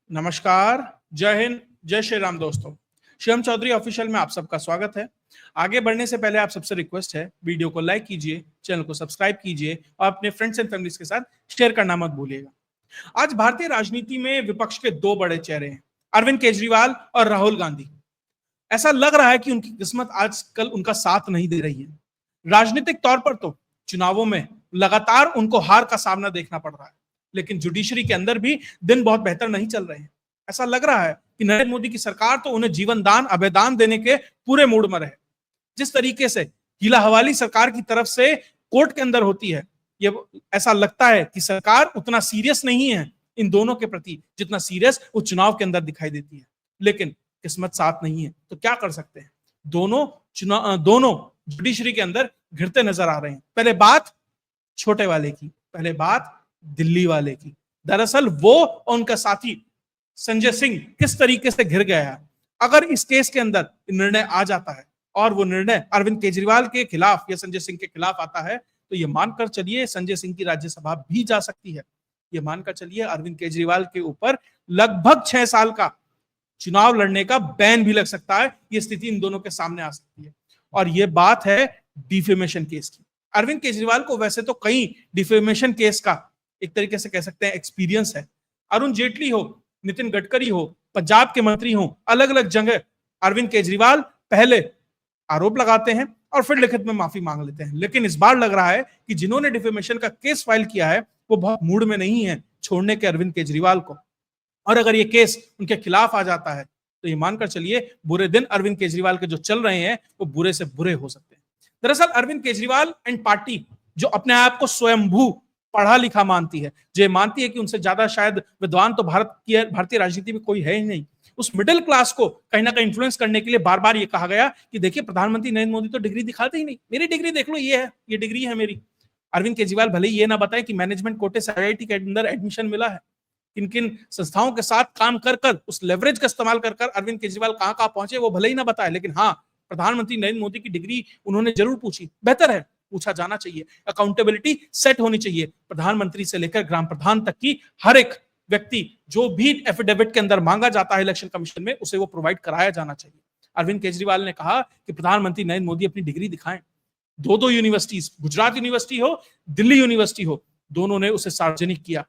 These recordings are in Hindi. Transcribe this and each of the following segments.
नमस्कार, जय हिंद, जय श्री राम दोस्तों। शिवम चौधरी ऑफिशियल में आप सबका स्वागत है। आगे बढ़ने से पहले आप सबसे रिक्वेस्ट है, वीडियो को लाइक कीजिए, चैनल को सब्सक्राइब कीजिए और अपने फ्रेंड्स एंड फैमिलीज के साथ शेयर करना मत भूलिएगा। आज भारतीय राजनीति में विपक्ष के दो बड़े चेहरे हैं, अरविंद केजरीवाल और राहुल गांधी। ऐसा लग रहा है कि उनकी किस्मत आजकल उनका साथ नहीं दे रही है। राजनीतिक तौर पर तो चुनावों में लगातार उनको हार का सामना देखना पड़ रहा है, लेकिन जुडिशरी के अंदर भी दिन बहुत बेहतर नहीं चल रहे हैं। ऐसा लग रहा है कि नरेंद्र मोदी की सरकार तो उन्हें जीवन दान, अभयदान देने के पूरे मूड में रहे। जिस तरीके से हीला हवाली सरकार की तरफ से कोर्ट के अंदर होती है, ये ऐसा लगता है कि सरकार उतना सीरियस नहीं है इन दोनों के प्रति जितना सीरियस वो चुनाव के अंदर दिखाई देती है। लेकिन किस्मत साथ नहीं है तो क्या कर सकते हैं। दोनों जुडिशरी के अंदर घिरते नजर आ रहे हैं। पहले बात छोटे वाले की, पहले बात दिल्ली वाले की। दरअसल वो और उनका साथी संजय सिंह किस तरीके से घिर गया है। अगर इस केस के अंदर निर्णय आ जाता है और वो निर्णय अरविंद केजरीवाल के खिलाफ या संजय सिंह के खिलाफ आता है, तो ये मानकर चलिए संजय सिंह की राज्यसभा भी जा सकती है। ये मानकर चलिए अरविंद केजरीवाल के ऊपर लगभग 6 साल का चुनाव लड़ने का बैन भी लग सकता है। ये स्थिति इन दोनों के सामने आ सकती है। और ये बात है डिफेमेशन केस की। अरविंद केजरीवाल को वैसे तो कई डिफेमेशन केस का एक तरीके से कह सकते हैं एक्सपीरियंस है। अरुण जेटली हो, नितिन गडकरी हो, पंजाब के मंत्री हो, अलग अलग जगह अरविंद केजरीवाल पहले आरोप लगाते हैं और फिर लिखित में माफी मांग लेते हैं। लेकिन इस बार लग रहा है कि जिन्होंने डिफेमेशन का केस फाइल किया है वो बहुत मूड में नहीं है छोड़ने के अरविंद केजरीवाल को। और अगर ये केस उनके खिलाफ आ जाता है तो ये मानकर चलिए बुरे दिन अरविंद केजरीवाल के जो चल रहे हैं वो बुरे से बुरे हो सकते हैं। दरअसल अरविंद केजरीवाल एंड पार्टी जो अपने आप को स्वयंभू पढ़ा लिखा मानती है, जो मानती है कि उनसे ज्यादा शायद विद्वान तो भारतीय राजनीति में कोई है ही नहीं, उस मिडिल क्लास को कहीं ना कहीं इन्फ्लुएंस करने के लिए बार बार ये कहा गया कि देखिए प्रधानमंत्री नरेंद्र मोदी तो डिग्री दिखाते ही नहीं, मेरी डिग्री देख लो, ये है, ये डिग्री है मेरी। अरविंद केजरीवाल भले ही ये ना बताए कि मैनेजमेंट कोटे से IIT के अंदर एडमिशन मिला है, किन किन संस्थाओं के साथ काम कर कर उस लेवरेज का इस्तेमाल कर कर अरविंद केजरीवाल कहां कहां पहुंचे वो भले ही ना बताए, लेकिन हाँ प्रधानमंत्री नरेंद्र मोदी की डिग्री उन्होंने जरूर पूछी। बेहतर है, पूछा जाना चाहिए। अकाउंटेबिलिटी सेट होनी चाहिए। प्रधानमंत्री से लेकर ग्राम प्रधान तक की हर एक व्यक्ति जो भी एफिडेविट के अंदर मांगा जाता है इलेक्शन कमीशन में, उसे वो प्रोवाइड कराया जाना चाहिए। अरविंद केजरीवाल ने कहा कि प्रधानमंत्री नरेंद्र मोदी अपनी डिग्री दिखाएं। दो यूनिवर्सिटीज, गुजरात यूनिवर्सिटी हो, दिल्ली यूनिवर्सिटी हो, दोनों ने उसे सार्वजनिक किया।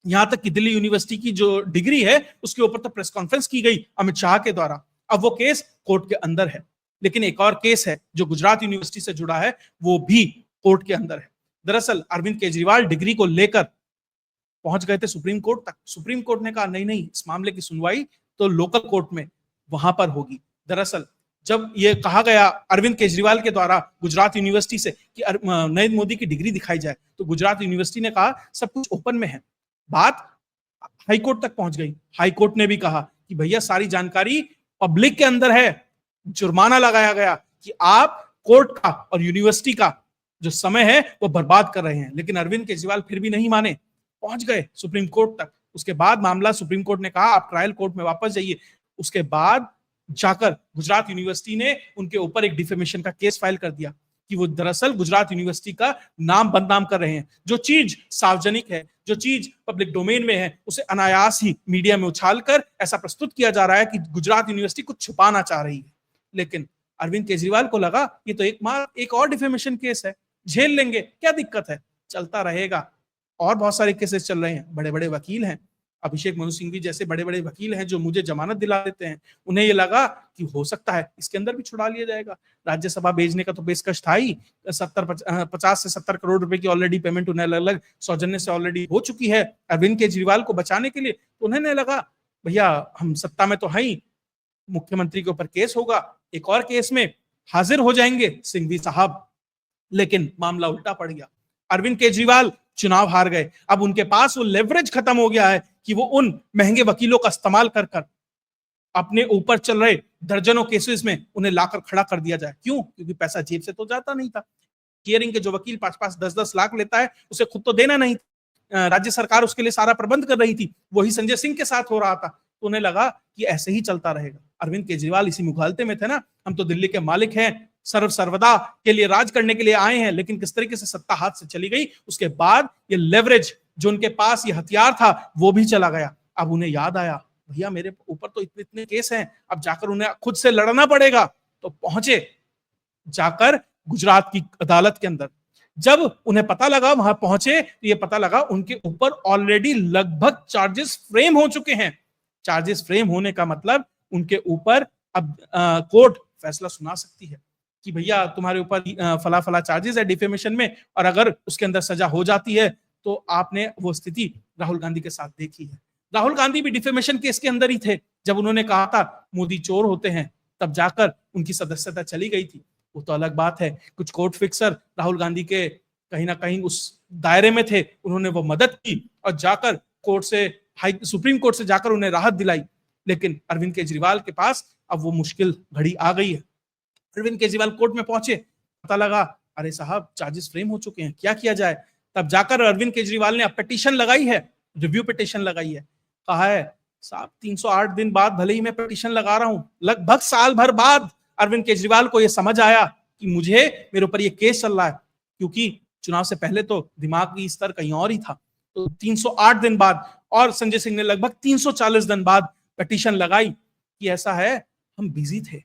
यहां तक कि दिल्ली यूनिवर्सिटी की जो डिग्री है उसके ऊपर तो प्रेस कॉन्फ्रेंस की गई अमित शाह के द्वारा। अब वो केस कोर्ट के अंदर है। लेकिन एक और केस है जो गुजरात यूनिवर्सिटी से जुड़ा है, वो भी कोर्ट के अंदर है। दरअसल अरविंद केजरीवाल डिग्री को लेकर पहुंच गए थे सुप्रीम कोर्ट तक। सुप्रीम कोर्ट ने कहा नहीं नहीं, इस मामले की सुनवाई तो लोकल कोर्ट में वहां पर होगी। दरअसल जब ये कहा गया अरविंद केजरीवाल के द्वारा गुजरात यूनिवर्सिटी से कि नरेंद्र मोदी की डिग्री दिखाई जाए, तो गुजरात यूनिवर्सिटी ने कहा सब कुछ ओपन में है। बात हाईकोर्ट तक पहुंच गई। हाईकोर्ट ने भी कहा कि भैया सारी जानकारी पब्लिक के अंदर है। जुर्माना लगाया गया कि आप कोर्ट का और यूनिवर्सिटी का जो समय है वो बर्बाद कर रहे हैं। लेकिन अरविंद केजरीवाल फिर भी नहीं माने, पहुंच गए सुप्रीम कोर्ट तक। उसके बाद मामला सुप्रीम कोर्ट ने कहा आप ट्रायल कोर्ट में वापस जाइए। उसके बाद जाकर गुजरात यूनिवर्सिटी ने उनके ऊपर एक डिफेमेशन का केस फाइल कर दिया कि वो दरअसल गुजरात यूनिवर्सिटी का नाम बदनाम कर रहे हैं। जो चीज सार्वजनिक है, जो चीज पब्लिक डोमेन में है, उसे अनायास ही मीडिया में उछालकर ऐसा प्रस्तुत किया जा रहा है कि गुजरात यूनिवर्सिटी कुछ छुपाना चाह रही है। लेकिन अरविंद केजरीवाल को लगा ये तो एक और डिफेमेशन केस है, झेल लेंगे, क्या दिक्कत है, चलता रहेगा। और बहुत सारे केसेस चल रहे हैं। बड़े बड़े वकील हैं, अभिषेक मनु सिंघवी जैसे बड़े बड़े वकील हैं जो मुझे जमानत दिला देते हैं। उन्हें ये लगा कि हो सकता है इसके अंदर भी छुड़ा लिया जाएगा। राज्यसभा भेजने का तो पेशकश था ही, 50 से 70 करोड़ रुपए की ऑलरेडी पेमेंट उन्हें अलग अलग सौजन्य से ऑलरेडी हो चुकी है अरविंद केजरीवाल को बचाने के लिए। तो उन्हें लगा भैया हम सत्ता में तो है ही, मुख्यमंत्री के ऊपर केस होगा, एक और केस में हाजिर हो जाएंगे सिंघवी साहब। लेकिन मामला उल्टा पड़ गया। अरविंद केजरीवाल चुनाव हार गए। अब उनके पास वो लेवरेज खत्म हो गया है कि वो उन महंगे वकीलों का इस्तेमाल कर कर अपने ऊपर चल रहे दर्जनों केसेस में उन्हें लाकर खड़ा कर दिया जाए। क्यों? क्योंकि पैसा जेब से तो जाता नहीं था। हियरिंग के जो वकील 5-5, 10-10 लाख लेता है उसे खुद तो देना नहीं। राज्य सरकार उसके लिए सारा प्रबंध कर रही थी, वही संजय सिंह के साथ हो रहा था। तो उन्हें लगा कि ऐसे ही चलता रहेगा। अरविंद केजरीवाल इसी मुखालते में थे ना, हम तो दिल्ली के मालिक हैं, सर्वदा के लिए राज करने के लिए आए हैं। लेकिन किस तरीके से सत्ता हाथ से चली गई, उसके बाद ये लेवरेज जो उनके पास ये हथियार था वो भी चला गया। अब उन्हें याद आया, भैया मेरे ऊपर तो इतने इतने केस हैं, अब जाकर उन्हें खुद से लड़ना पड़ेगा। तो पहुंचे जाकर गुजरात की अदालत के अंदर। जब उन्हें पता लगा, वहां पहुंचे तो ये पता लगा उनके ऊपर ऑलरेडी लगभग चार्जेस फ्रेम हो चुके हैं। चार्जेस फ्रेम होने का मतलब उनके ऊपर अब कोर्ट फैसला सुना सकती है कि भैया तुम्हारे ऊपर फला फला चार्जेस है डिफेमेशन में, और अगर उसके अंदर सजा हो जाती है तो आपने वो स्थिति राहुल गांधी के साथ देखी है। राहुल गांधी भी डिफेमेशन केस के अंदर ही थे। जब उन्होंने कहा था मोदी चोर होते हैं, तब जाकर उनकी सदस्यता चली गई थी। वो तो अलग बात है। कुछ कोर्ट फिक्सर राहुल गांधी के कहीं ना कहीं उस दायरे में थे, उन्होंने वो मदद की और जाकर कोर्ट से सुप्रीम कोर्ट से जाकर उन्हें राहत दिलाई। लेकिन अरविंद केजरीवाल के पास अब वो मुश्किल घड़ी आ गई है। अरविंद केजरीवाल कोर्ट में पहुंचे, पता लगा अरे साहब चार्जेस फ्रेम हो चुके हैं, क्या किया जाए। तब जाकर अरविंद केजरीवाल ने अब पिटीशन लगाई है, रिव्यू पिटीशन लगाई है। कहा है साहब 308 दिन बाद भले ही मैं पिटीशन लगा रहा हूं, लगभग साल भर बाद अरविंद केजरीवाल को यह समझ आया कि मुझे मेरे ऊपर ये केस चल रहा है, क्योंकि चुनाव से पहले तो दिमागी स्तर कहीं और ही था। तो 308 दिन बाद, और संजय सिंह ने लगभग 340 दिन बाद पिटीशन लगाई कि ऐसा है हम बिजी थे,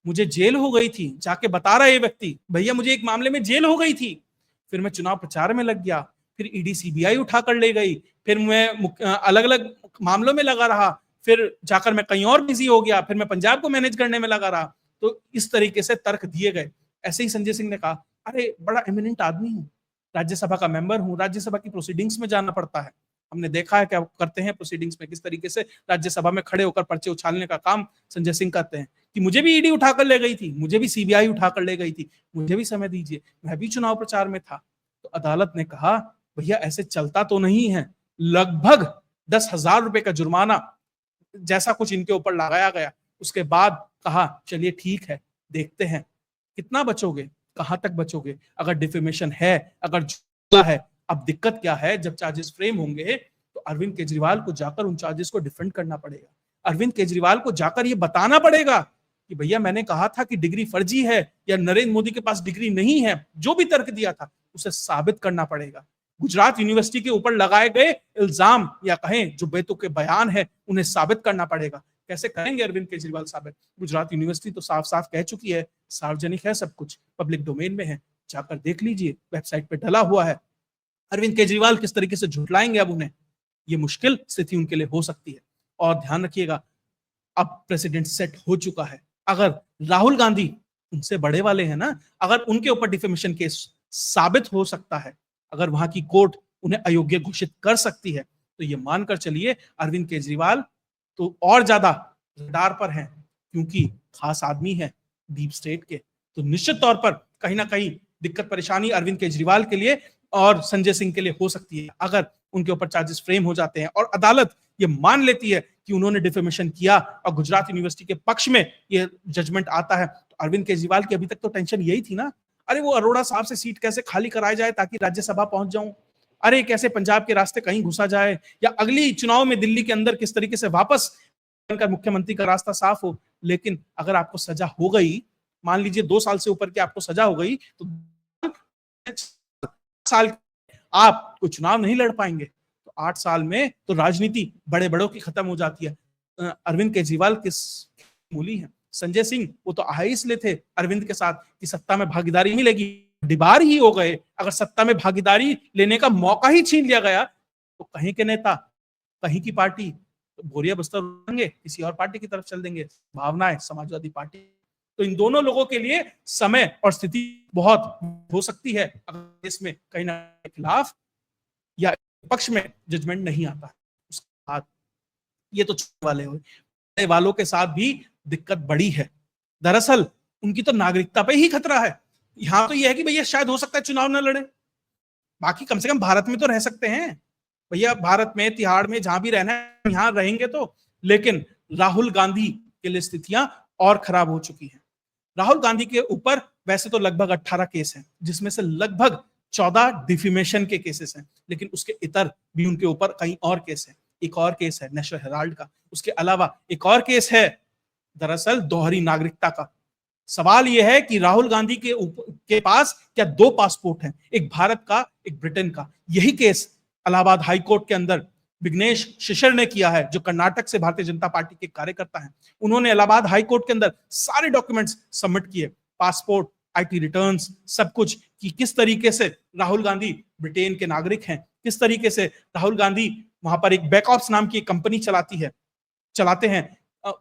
मुझे जेल हो गई थी। जाके बता रहा है ये व्यक्ति, भैया मुझे एक मामले में जेल हो गई थी, फिर मैं चुनाव प्रचार में लग गया, फिर ईडी सीबीआई उठाकर ले गई, फिर मैं अलग अलग मामलों में लगा रहा, फिर जाकर मैं कहीं और बिजी हो गया, फिर मैं पंजाब को मैनेज करने में लगा रहा। तो इस तरीके से तर्क दिए गए। ऐसे ही संजय सिंह ने कहा अरे बड़ा एमिनेंट आदमी हूं, राज्यसभा का मेंबर हूं, राज्यसभा की प्रोसीडिंग्स में जाना पड़ता है। हमने देखा है क्या करते हैं प्रोसीडिंग्स में, किस तरीके से राज्यसभा में खड़े होकर पर्चे उछालने का काम संजय सिंह करते हैं कि मुझे भी ईडी उठाकर ले गई थी, मुझे भी सीबीआई उठाकर ले गई थी, मुझे भी समय दीजिए, मैं भी चुनाव प्रचार में था। तो अदालत ने कहा भैया ऐसे चलता तो नहीं है। लगभग 10,000 रुपए का जुर्माना जैसा कुछ इनके ऊपर लगाया गया। उसके बाद कहा चलिए ठीक है, देखते हैं कितना बचोगे, कहां तक बचोगे। अगर डिफेमेशन है, अगर झूठा है, अब दिक्कत क्या है, जब चार्जेस फ्रेम होंगे तो अरविंद केजरीवाल को जाकर उन चार्जेस को डिफेंड करना पड़ेगा। अरविंद केजरीवाल को जाकर यह बताना पड़ेगा कि भैया मैंने कहा था कि डिग्री फर्जी है या नरेंद्र मोदी के पास डिग्री नहीं है, जो भी तर्क दिया था उसे साबित करना पड़ेगा। गुजरात यूनिवर्सिटी के ऊपर लगाए गए इल्जाम या कहें जो बेतुके बयान है उन्हें साबित करना पड़ेगा। कैसे करेंगे अरविंद केजरीवाल साबित? गुजरात यूनिवर्सिटी तो साफ साफ कह चुकी है, सार्वजनिक है, सब कुछ पब्लिक डोमेन में है, जाकर देख लीजिए, वेबसाइट पे डला हुआ है। अरविंद केजरीवाल किस तरीके से झुटलाएंगे अब उन्हें, ये मुश्किल स्थिति उनके लिए हो सकती है। और ध्यान रखिएगा अब प्रेसिडेंट सेट हो चुका है। अगर राहुल गांधी उनसे बड़े वाले हैं ना, अगर उनके ऊपर डिफेमेशन केस साबित हो सकता है, अगर वहां की कोर्ट उन्हें अयोग्य घोषित कर सकती है, तो ये मानकर चलिए अरविंद केजरीवाल तो और ज्यादा रडार पर हैं, क्योंकि खास आदमी है डीप स्टेट के। तो निश्चित तौर पर कहीं ना कहीं दिक्कत परेशानी अरविंद केजरीवाल के लिए और संजय सिंह के लिए हो सकती है, अगर उनके ऊपर चार्जेस फ्रेम हो जाते हैं और अदालत ये मान लेती है कि उन्होंने डिफेमेशन किया और गुजरात यूनिवर्सिटी के पक्ष में ये जजमेंट आता है। तो अरविंद केजरीवाल की अभी तक तो टेंशन यही थी ना, अरे वो अरोड़ा साहब से सीट कैसे खाली कराई जाए ताकि राज्यसभा पहुंच जाऊं, अरे कैसे पंजाब के रास्ते कहीं घुसा जाए, या अगली चुनाव में दिल्ली के अंदर किस तरीके से वापस मुख्यमंत्री का रास्ता साफ हो। लेकिन अगर आपको सजा हो गई, मान लीजिए 2 साल से ऊपर की आपको सजा हो गई, तो साल आप कोई चुनाव नहीं लड़ पाएंगे। तो 8 साल में तो राजनीति बड़े बड़ों की खत्म हो जाती है। अरविंद केजरीवाल किस मूली है, संजय सिंह वो तो आए इसलिए थे अरविंद के साथ कि सत्ता में भागीदारी मिलेगी, डिबार ही हो गए। अगर सत्ता में भागीदारी लेने का मौका ही छीन लिया गया तो कहीं के नेता, कहीं की पार्टी तो बोरिया बस्तर उड़ाएंगे, किसी और पार्टी की तरफ चल देंगे, भावनाएं समाजवादी पार्टी। तो इन दोनों लोगों के लिए समय और स्थिति बहुत हो सकती है अगर इसमें कहीं ना खिलाफ या पक्ष में जजमेंट नहीं आता। उसके बाद ये तो छोटे वाले हुए, वालों के साथ भी दिक्कत बड़ी है। दरअसल उनकी तो नागरिकता पे ही खतरा है। यहां तो यह है कि भैया शायद हो सकता है चुनाव न लड़े, बाकी कम से कम भारत में तो रह सकते हैं भैया, भारत में तिहाड़ में जहां भी रहना है यहां रहेंगे तो। लेकिन राहुल गांधी के लिए स्थितियां और खराब हो चुकी हैं। राहुल गांधी के ऊपर वैसे तो लगभग 18 केस हैं, जिसमें से लगभग 14 डिफेमेशन के केसेस हैं, लेकिन उसके इतर भी उनके ऊपर कई और केस हैं। एक और केस है नेशनल हेराल्ड का, उसके अलावा एक और केस है दरअसल दोहरी नागरिकता का। सवाल यह है कि राहुल गांधी के पास क्या 2 पासपोर्ट हैं, एक भारत का एक ब्रिटेन का। यही केस इलाहाबाद हाई कोर्ट के अंदर विघ्नेश शिशिर ने किया है, जो कर्नाटक से भारतीय जनता पार्टी के कार्यकर्ता हैं। उन्होंने इलाहाबाद हाई कोर्ट के अंदर सारे डॉक्यूमेंट्स सबमिट किए, पासपोर्ट, आईटी रिटर्न्स, सब कुछ, कि किस तरीके से राहुल गांधी ब्रिटेन के नागरिक हैं, किस तरीके से राहुल गांधी वहां पर एक बैकऑप्स नाम की एक कंपनी चलाते हैं।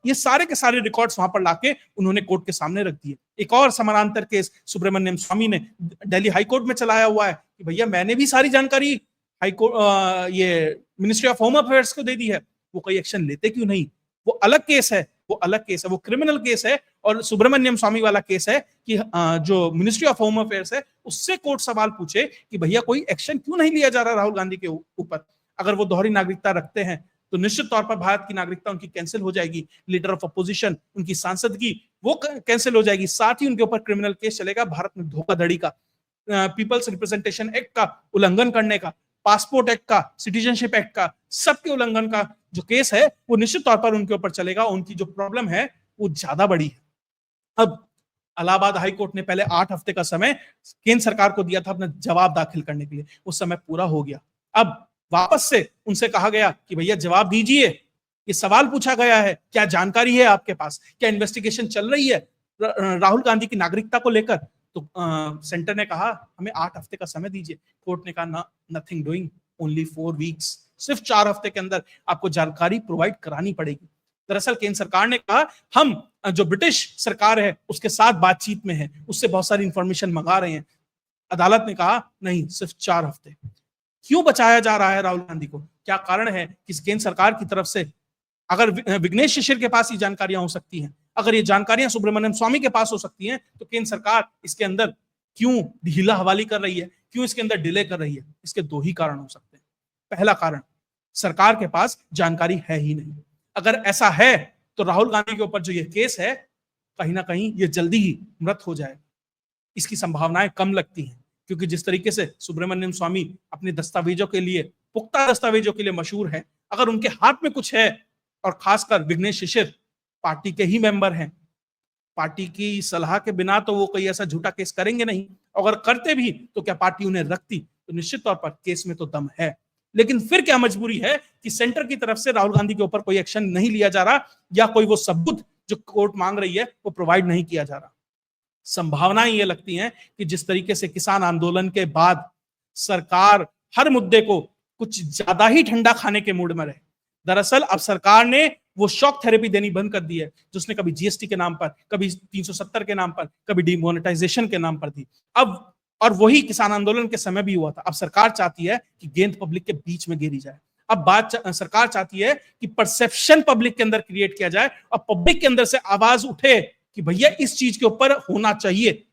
ये सारे के सारे रिकॉर्ड्स वहां पर लाके उन्होंने कोर्ट के सामने रख दिए। एक और समानांतर केस सुब्रमण्यम स्वामी ने दिल्ली हाई कोर्ट में चलाया हुआ है कि भैया मैंने भी सारी जानकारी हाई कोर्ट ये मिनिस्ट्री ऑफ होम अफेयर्स को दे दी है, वो कोई एक्शन लेते क्यों नहीं? वो अलग केस है, वो क्रिमिनल केस है। और सुब्रमण्यम स्वामी वाला केस है कि जो मिनिस्ट्री ऑफ होम अफेयर्स है उससे कोर्ट सवाल पूछे कि भैया कोई एक्शन क्यों नहीं लिया जा रहा राहुल गांधी के ऊपर। अगर वो दोहरी नागरिकता रखते हैं तो निश्चित तौर पर भारत की नागरिकता उनकी कैंसिल हो जाएगी, लीडर ऑफ अपोजिशन, उनकी सांसदगी वो कैंसिल हो जाएगी, साथ ही उनके ऊपर क्रिमिनल केस चलेगा भारत में धोखाधड़ी का, पीपल्स रिप्रेजेंटेशन एक्ट का उल्लंघन करने का, पासपोर्ट एक्ट का, सिटीजनशिप एक्ट का, सबके उल्लंघन का जो केस है वो निश्चित तौर पर उनके ऊपर चलेगा। उनकी जो प्रॉब्लम है वो ज्यादा बड़ी है। अब इलाहाबाद हाई कोर्ट ने पहले 8 हफ्ते का समय केंद्र सरकार को दिया था अपना जवाब दाखिल करने के लिए, उस समय पूरा हो गया। अब वापस से उनसे कहा गया कि भैया जवाब दीजिए, ये सवाल पूछा गया है, क्या जानकारी है आपके पास, क्या इन्वेस्टिगेशन चल रही है राहुल गांधी की नागरिकता को लेकर? तो सेंटर ने कहा हमें 8 हफ्ते का समय दीजिए। कोर्ट ने कहा नथिंग डूइंग, ओनली 4 वीक्स, सिर्फ 4 हफ्ते के अंदर आपको जानकारी प्रोवाइड करानी पड़ेगी। दरअसल केंद्र सरकार ने कहा हम जो ब्रिटिश सरकार है उसके साथ बातचीत में है, उससे बहुत सारी इंफॉर्मेशन मंगा रहे हैं। अदालत ने कहा नहीं, सिर्फ 4 हफ्ते। क्यों बचाया जा रहा है राहुल गांधी को? क्या कारण है कि केंद्र सरकार की तरफ से, अगर विघ्नेश शिशिर के पास ये जानकारियां हो सकती हैं, अगर ये जानकारियां सुब्रमण्यम स्वामी के पास हो सकती हैं, तो केंद्र सरकार इसके अंदर क्यों ढीला हवाली कर रही है, क्यों इसके अंदर डिले कर रही है? इसके 2 ही कारण हो सकते हैं। पहला कारण, सरकार के पास जानकारी है ही नहीं। अगर ऐसा है तो राहुल गांधी के ऊपर जो ये केस है कहीं ना कहीं ये जल्दी ही मृत हो जाए, इसकी संभावनाएं कम लगती हैं। क्योंकि जिस तरीके से सुब्रमण्यम स्वामी अपने दस्तावेजों के लिए, पुख्ता दस्तावेजों के लिए मशहूर है, अगर उनके हाथ में कुछ है, और खासकर विघ्नेश शिशिर पार्टी के ही मेंबर हैं, पार्टी की सलाह के बिना तो वो कोई ऐसा झूठा केस करेंगे नहीं, अगर करते भी तो क्या पार्टी उन्हें रखती? तो निश्चित तौर पर केस में तो दम है। लेकिन फिर क्या मजबूरी है कि सेंटर की तरफ से राहुल गांधी के ऊपर कोई एक्शन नहीं लिया जा रहा, या कोई वो सबूत जो कोर्ट मांग रही है वो प्रोवाइड नहीं किया जा रहा। संभावनाएं ये लगती हैं कि जिस तरीके से किसान आंदोलन के बाद सरकार हर मुद्दे को कुछ ज्यादा ही ठंडा खाने के मूड में रहे। दरअसल अब सरकार ने वो शॉक थेरेपी देनी बंद कर दी है, जिसने कभी जीएसटी के नाम पर, कभी 370 के नाम पर, कभी डिमोनेटाइजेशन के नाम पर दी। अब, और वही किसान आंदोलन के समय भी हुआ था। अब सरकार चाहती है कि गेंद पब्लिक के बीच में गिरी जाए। अब बात सरकार चाहती है कि परसेप्शन पब्लिक के अंदर क्रिएट किया जाए और पब्लिक के अंदर से आवाज उठे कि भैया इस चीज के ऊपर होना चाहिए,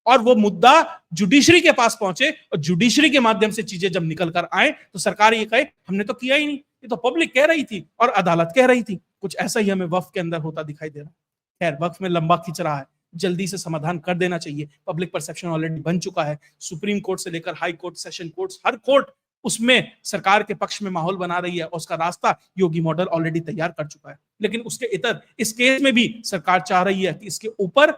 और वो मुद्दा जुडिशरी के पास पहुंचे, और जुडिशरी के माध्यम से चीजें जब निकल कर आए तो सरकार ये कहे हमने तो किया ही नहीं, ये तो पब्लिक कह रही थी और अदालत कह रही थी। कुछ ऐसा ही हमें वक्फ के अंदर होता दिखाई दे रहा है। खैर, वक्फ में लंबा खिंच रहा है, जल्दी से समाधान कर देना चाहिए। पब्लिक परसेप्शन ऑलरेडी बन चुका है। सुप्रीम कोर्ट से लेकर हाई कोर्ट, सेशन कोर्ट, हर कोर्ट उसमें सरकार के पक्ष में माहौल बना रही है, और उसका रास्ता योगी मॉडल ऑलरेडी तैयार कर चुका है। लेकिन उसके इतर इस केस में भी सरकार चाह रही है कि इसके ऊपर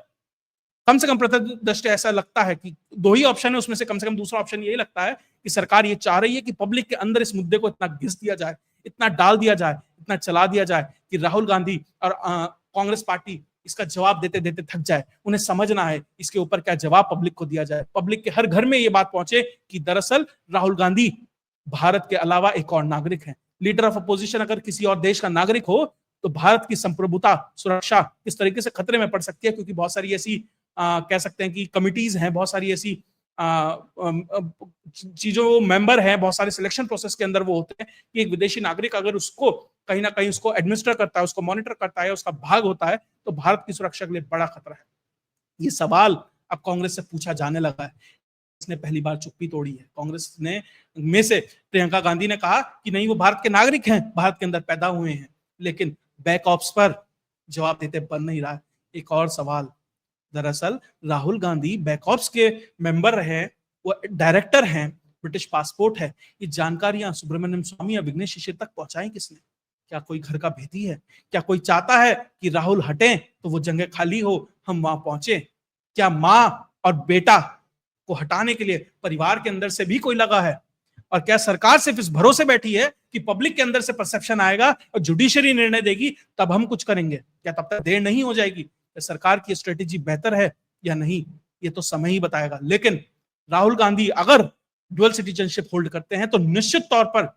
कम से कम प्रत्यक्ष दृष्टि ऐसा लगता है कि 2 ही ऑप्शन है, उसमें से कम दूसरा ऑप्शन यही लगता है कि सरकार ये चाह रही है कि पब्लिक के अंदर इस मुद्दे को इतना घिस दिया जाए, इतना डाल दिया जाए, इतना चला दिया जाए कि राहुल गांधी और कांग्रेस पार्टी इसका जवाब देते देते थक जाए। उन्हें समझना है इसके ऊपर क्या जवाब पब्लिक को दिया जाए। पब्लिक के हर घर में ये बात पहुंचे कि दरअसल राहुल गांधी भारत के अलावा एक और नागरिक है। लीडर ऑफ अपोजिशन अगर किसी और देश का नागरिक हो तो भारत की संप्रभुता, सुरक्षा किस तरीके से खतरे में पड़ सकती है। क्योंकि बहुत सारी ऐसी कह सकते हैं कि कमिटीज हैं, बहुत सारी ऐसी चीजों मेंबर हैं, बहुत सारे सिलेक्शन प्रोसेस के अंदर वो होते हैं कि एक विदेशी नागरिक अगर उसको कहीं ना कहीं उसको एडमिनिस्टर करता है, उसको मॉनिटर करता है, उसका भाग होता है, तो भारत की सुरक्षा के लिए बड़ा खतरा है। ये सवाल अब कांग्रेस से पूछा जाने लगा है। इसने पहली बार चुप्पी तोड़ी है। कांग्रेस ने में से प्रियंका गांधी ने कहा कि नहीं, वो भारत के नागरिक हैं, भारत के अंदर पैदा हुए हैं, लेकिन बैक ऑप्स पर जवाब देते बन नहीं रहा है। एक और सवाल, दरअसल राहुल गांधी बैकऑप्स के मेंबर रहे, वो डायरेक्टर हैं, ब्रिटिश पासपोर्ट है। ये जानकारियां सुब्रमण्यम स्वामी या विघ्नेश शिशिर तक पहुंचाई किसने? क्या कोई घर का भेदी है? क्या कोई चाहता है कि राहुल हटें तो वो जगह खाली हो, हम वहां पहुंचे? क्या मां और बेटा को हटाने के लिए परिवार के अंदर से भी कोई लगा है? और क्या सरकार सिर्फ इस भरोसे बैठी है कि कि पब्लिक के अंदर से परसेप्शन आएगा और जुडिशरी निर्णय देगी, तब हम कुछ करेंगे। क्या तब तक देर नहीं हो जाएगी? सरकार की स्ट्रेटेजी बेहतर है या नहीं, ये तो समय ही बताएगा। लेकिन राहुल गांधी अगर डुअल सिटीजनशिप होल्ड करते हैं तो निश्चित तौर पर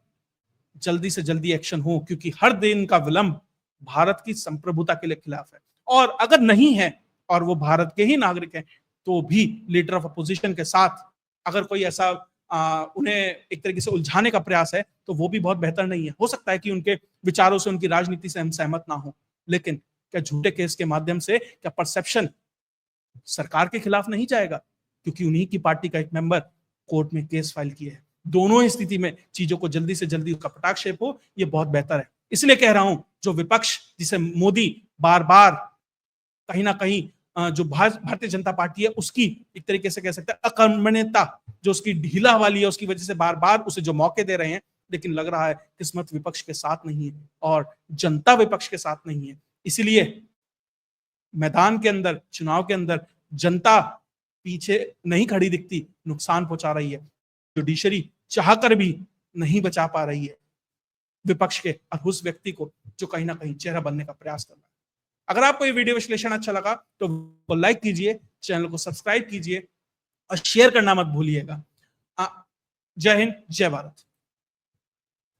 जल्दी से जल्दी एक्शन हो, क्योंकि हर दिन का विलंब भारत की संप्रभुता के लिए खिलाफ है। और अगर नहीं है और वो भारत के ही नागरिक हैं, तो भी लीडर ऑफ अपोजिशन के साथ अगर कोई ऐसा उन्हें एक तरीके से उलझाने का प्रयास है, तो वो भी बहुत बेहतर नहीं है। हो सकता है कि उनके विचारों से, उनकी राजनीति से हम सहमत ना हो, लेकिन क्या झूठे केस के माध्यम से क्या परसेप्शन सरकार के खिलाफ नहीं जाएगा? क्योंकि उन्हीं की पार्टी का एक मेंबर कोर्ट में केस फाइल किया है। दोनों ही स्थिति में चीजों को जल्दी से जल्दी उसका पटाक्षेप हो, ये बहुत बेहतर है। इसलिए कह रहा हूं, जो विपक्ष जिसे मोदी बार बार कहीं ना कहीं जो भारतीय जनता पार्टी है उसकी एक तरीके से कह सकते हैं अकर्मण्यता, जो उसकी ढीला वाली है, उसकी वजह से बार बार उसे जो मौके दे रहे हैं, लेकिन लग रहा है किस्मत विपक्ष के साथ नहीं है और जनता विपक्ष के साथ नहीं है। इसीलिए मैदान के अंदर, चुनाव के अंदर जनता पीछे नहीं खड़ी दिखती, नुकसान पहुंचा रही है। जुडिशरी चाहकर भी नहीं बचा पा रही है विपक्ष के और उस व्यक्ति को जो कहीं ना कहीं चेहरा बनने का प्रयास कर रहा है। अगर आपको ये वीडियो विश्लेषण अच्छा लगा तो लाइक कीजिए, चैनल को सब्सक्राइब कीजिए और शेयर करना मत भूलिएगा। जय हिंद, जय भारत।